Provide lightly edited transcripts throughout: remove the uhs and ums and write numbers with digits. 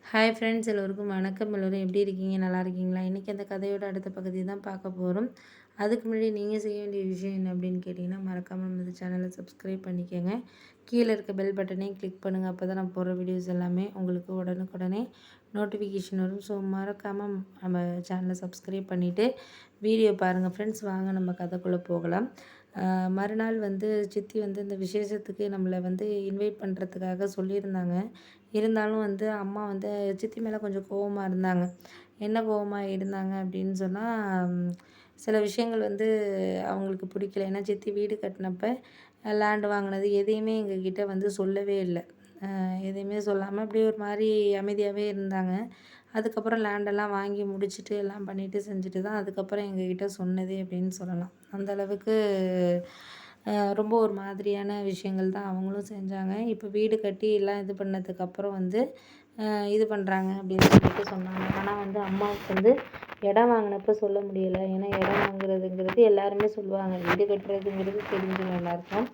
Hi friends, எல்லோருக்கும் வணக்கம். எல்லோரும் எப்படி இருக்கீங்க? நல்லா இருக்கீங்களா? இன்றைக்கி அந்த கதையோட அடுத்த பகுதி தான் பார்க்க போகிறோம். அதுக்கு முன்னாடி நீங்கள் செய்ய வேண்டிய விஷயம் என்ன அப்படின்னு கேட்டிங்கன்னா, மறக்காமல் நம்ம சேனலை சப்ஸ்கிரைப் பண்ணிக்கோங்க. கீழே இருக்க பெல் பட்டனையும் கிளிக் பண்ணுங்கள். அப்போ தான் நான் போடுற வீடியோஸ் எல்லாமே உங்களுக்கு உடனுக்குடனே நோட்டிஃபிகேஷன் வரும். ஸோ மறக்காமல் நம்ம சேனலை சப்ஸ்கிரைப் பண்ணிவிட்டு வீடியோ பாருங்கள் ஃப்ரெண்ட்ஸ். வாங்க நம்ம கதைக்குள்ளே போகலாம். மறுநாள் சித்தி இந்த விசேஷத்துக்கு நம்மளை இன்வைட் பண்ணுறதுக்காக சொல்லியிருந்தாங்க. இருந்தாலும் அம்மா சித்தி மேலே கொஞ்சம் கோவமாக இருந்தாங்க. என்ன கோவமாக இருந்தாங்க அப்படின்னு சொன்னால், சில விஷயங்கள் அவங்களுக்கு பிடிக்கல. ஏன்னா சித்தி வீடு கட்டினப்ப லேண்ட் வாங்கினது எதையுமே எங்ககிட்ட சொல்லவே இல்லை. எதையுமே சொல்லாமல் அப்படியே ஒரு மாதிரி அமைதியாகவே இருந்தாங்க. அதுக்கப்புறம் லேண்டெல்லாம் வாங்கி முடிச்சுட்டு எல்லாம் பண்ணிவிட்டு செஞ்சுட்டு தான் அதுக்கப்புறம் எங்ககிட்ட சொன்னதே அப்படின்னு சொல்லலாம். அந்த அளவுக்கு ரொம்ப ஒரு மாதிரியான விஷயங்கள் தான் அவங்களும் செஞ்சாங்க. இப்போ வீடு கட்டி எல்லாம் இது பண்ணதுக்கப்புறம் இது பண்ணுறாங்க அப்படின்னு சொல்லிட்டு சொன்னாங்க. ஆனால் அம்மாவுக்கு இடம் வாங்கினப்ப சொல்ல முடியலை. ஏன்னா இடம் வாங்குறதுங்கிறது எல்லாருமே சொல்லுவாங்க. வீடு கட்டுறதுங்கிறது தெரிஞ்சிடும் எல்லாருக்கும்.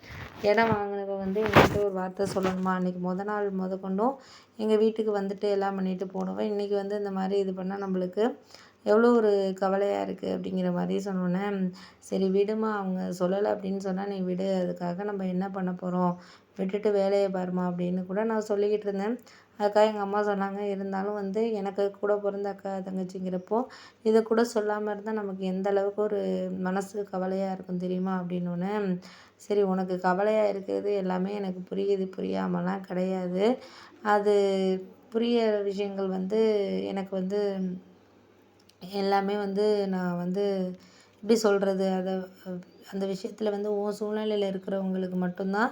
இடம் வாங்கினவ எங்கள்கிட்ட ஒரு வார்த்தை சொல்லணுமா? அன்றைக்கி நாள் கொண்டும் எங்கள் வீட்டுக்கு வந்துட்டு எல்லாம் பண்ணிவிட்டு போனவன் இன்றைக்கி இந்த மாதிரி இது பண்ணால் நம்மளுக்கு எவ்வளோ ஒரு கவலையாக இருக்குது அப்படிங்கிற மாதிரி சொன்னோன்னே, சரி விடுமா, அவங்க சொல்லலை அப்படின்னு சொன்னால் நீ விடு, அதுக்காக நம்ம என்ன பண்ண போகிறோம், விட்டுட்டு வேலையை பாருமா அப்படின்னு கூட நான் சொல்லிக்கிட்டு இருந்தேன். அதுக்காக எங்கள் அம்மா சொன்னாங்க, இருந்தாலும் எனக்கு கூட பிறந்த அக்கா தங்கச்சிங்கிறப்போ இதை கூட சொல்லாமல் இருந்தால் நமக்கு எந்த அளவுக்கு ஒரு மனசு கவலையாக இருக்கும் தெரியுமா அப்படின்னோடனே, சரி உனக்கு கவலையாக இருக்கிறது எல்லாமே எனக்கு புரியுது, புரியாமலாம் கிடையாது. அது புரியிற விஷயங்கள் எனக்கு எல்லாமே நான் எப்படி சொல்கிறது, அந்த விஷயத்தில் உன் சூழ்நிலையில் இருக்கிறவங்களுக்கு மட்டும்தான்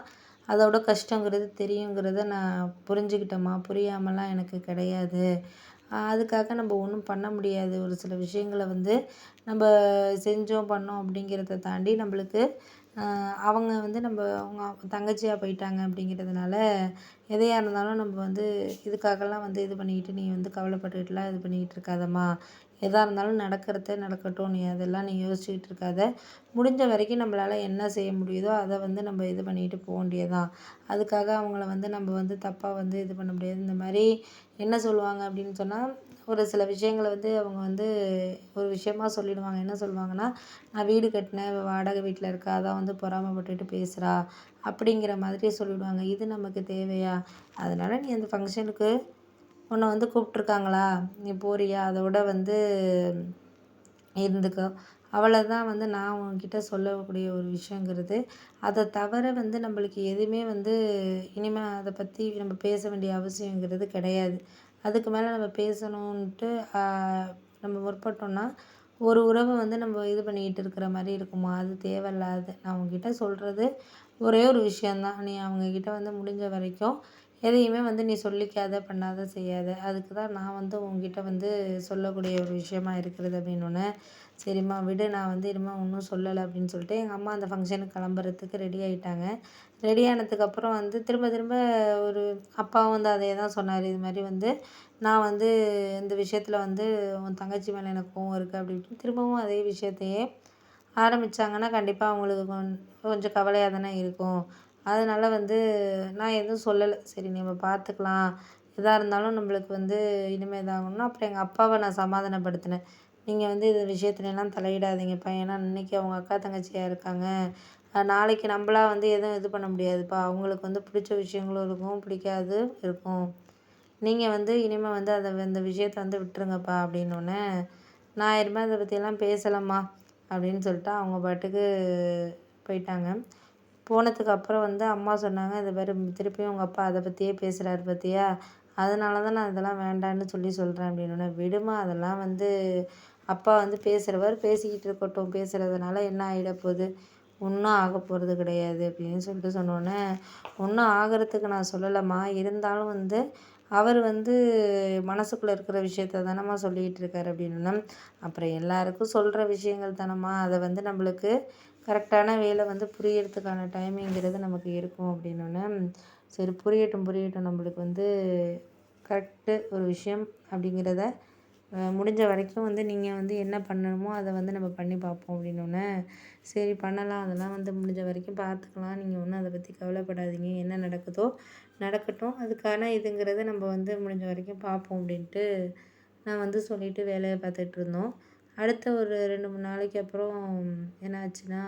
அதோட கஷ்டங்கிறது தெரியுங்கிறத நான் புரிஞ்சுக்கிட்டேம்மா. புரியாமலாம் எனக்கு கிடையாது. அதுக்காக நம்ம ஒன்றும் பண்ண முடியாது. ஒரு சில விஷயங்கள நம்ம செஞ்சோம், பண்ணோம் அப்படிங்கிறத தாண்டி நம்மளுக்கு அவங்க நம்ம அவங்க தங்கச்சியாக போயிட்டாங்க அப்படிங்கிறதுனால, எதையா இருந்தாலும் நம்ம இதுக்காகலாம் இது பண்ணிக்கிட்டு நீ கவலைப்பட்டுக்கிட்டுலாம் இது பண்ணிக்கிட்டு இருக்காதம்மா. எதா இருந்தாலும் நடக்கிறத நடக்கட்டும். நீ அதெல்லாம் யோசிச்சுக்கிட்டு இருக்காத. முடிஞ்ச வரைக்கும் நம்மளால என்ன செய்ய முடியுதோ அதை நம்ம இது பண்ணிக்கிட்டு போ வேண்டியதுதான். அதுக்காக அவங்கள நம்ம தப்பாக இது பண்ண முடியாது. இந்த மாதிரி என்ன சொல்லுவாங்க அப்படின்னு சொன்னால், ஒரு சில விஷயங்கள அவங்க ஒரு விஷயமா சொல்லிடுவாங்க. என்ன சொல்லுவாங்கன்னா, நான் வீடு கட்டினேன், வாடகை வீட்டில் இருக்கா, அதான் பொறாமைப்பட்டுட்டு பேசுகிறா அப்படிங்கிற மாதிரி சொல்லிவிடுவாங்க. இது நமக்கு தேவையா? அதனால் நீ அந்த ஃபங்க்ஷனுக்கு உன்னை கூப்பிட்ருக்காங்களா, நீ போறியா? அதோட இருந்துக்கோ. அவ்வளோதான் நான் உன்கிட்ட சொல்லக்கூடிய ஒரு விஷயங்கிறது. அதை தவிர நம்மளுக்கு எதுவுமே இனிமேல் அதை பற்றி நம்ம பேச வேண்டிய அவசியங்கிறது கிடையாது. அதுக்கு மேலே நம்ம பேசணுன்ட்டு நம்ம முற்பட்டோம்னா, ஒரு உறவை நம்ம இது பண்ணிக்கிட்டு இருக்கிற மாதிரி இருக்குமா? அது தேவையில்லாது. நான் உன்கிட்ட சொல்கிறது ஒரே ஒரு விஷயந்தான். நீ அவங்கக்கிட்ட முடிஞ்ச வரைக்கும் எதையுமே நீ சொல்லிக்காத, பண்ணாத, செய்யாத. அதுக்கு தான் நான் உன்கிட்ட சொல்லக்கூடிய ஒரு விஷயமா இருக்கிறது அப்படின்னோன்னே, சரிம்மா விடு, நான் இனிமேல் ஒன்றும் சொல்லலை அப்படின்னு சொல்லிட்டு எங்கள் அம்மா அந்த ஃபங்க்ஷனுக்கு கிளம்புறதுக்கு ரெடி ஆகிட்டாங்க. ரெடி ஆனதுக்கப்புறம் திரும்ப திரும்ப ஒரு அப்பாவும் அதே தான் சொன்னார். இது மாதிரி நான் இந்த விஷயத்தில் உன் தங்கச்சி மேலே எனக்கு கோவம் இருக்குது அப்படி இப்படின்னு திரும்பவும் அதே விஷயத்தையே ஆரம்பித்தாங்கன்னா, கண்டிப்பாக அவங்களுக்கு கொஞ்சம் கவலையாக தானே இருக்கும். அதனால் நான் எதுவும் சொல்லலை. சரி நம்ம பார்த்துக்கலாம். எதா இருந்தாலும் நம்மளுக்கு இனிமே இதாகணும்னா, அப்புறம் எங்கள் அப்பாவை நான் சமாதானப்படுத்தினேன். நீங்கள் இந்த விஷயத்துலலாம் தலையிடாதீங்கப்பா. ஏன்னா இன்றைக்கி அவங்க அக்கா தங்கச்சியாக இருக்காங்க. நாளைக்கு நம்மளா எதுவும் இது பண்ண முடியாதுப்பா. அவங்களுக்கு பிடிச்ச விஷயங்களும் இருக்கும், பிடிக்காது இருக்கும். நீங்கள் இனிமேல் அதை இந்த விஷயத்த விட்டுருங்கப்பா அப்படின்னோன்னே, நான் இனிமேல் அதை பற்றியெல்லாம் பேசலம்மா அப்படின்னு சொல்லிட்டு அவங்க பாட்டுக்கு போயிட்டாங்க. போனதுக்கு அப்புறம் அம்மா சொன்னாங்க, "இது பாரு, திருப்பியும் உங்கள் அப்பா அதை பற்றியே பேசுகிறாரு பார்த்தியா? அதனால தான் நான் இதெல்லாம் வேண்டான்னு சொல்கிறேன்" அப்படின்னோன்னே, "விடுமா, அதெல்லாம் அப்பா பேசுகிறவர் பேசிக்கிட்டு இருக்கட்டும். பேசுகிறதுனால என்ன ஆகிடப்போகுது? ஒன்றும் ஆக போகிறது கிடையாது" அப்படின்னு சொல்லிட்டு சொன்னோன்னே, ஒன்றும் ஆகிறதுக்கு நான் சொல்லலைம்மா. இருந்தாலும் அவர் மனசுக்குள்ளே இருக்கிற விஷயத்த தானம்மா சொல்லிக்கிட்டு இருக்காரு அப்படின்னோன்னே, அப்புறம் எல்லாருக்கும் சொல்கிற விஷயங்கள் தானம்மா. அதை நம்மளுக்கு கரெக்டான வேளை புரியறதுக்கான டைமிங்கிறது நமக்கு இருக்கும் அப்படின்னோன்னே, சரி புரியட்டும் புரியட்டும், நம்மளுக்கு கரெக்டு ஒரு விஷயம் அப்படிங்கிறத முடிஞ்ச வரைக்கும் வந்து நீங்கள் வந்து என்ன பண்ணணுமோ அதை வந்து நம்ம பண்ணி பார்ப்போம் அப்படின்னோடனே, சரி பண்ணலாம். அதெல்லாம் வந்து முடிஞ்ச வரைக்கும் பார்த்துக்கலாம். நீங்கள் ஒன்றும் அதை பற்றி கவலைப்படாதீங்க. என்ன நடக்குதோ நடக்கட்டும். அதுக்கான இதுங்கிறத நம்ம வந்து முடிஞ்ச வரைக்கும் பார்ப்போம் அப்படின்ட்டு நான் வந்து சொல்லிட்டு வேலைய பார்த்துட்ருந்தோம். அடுத்த ஒரு 2, 3 நாளைக்கு அப்புறம் என்ன ஆச்சுன்னா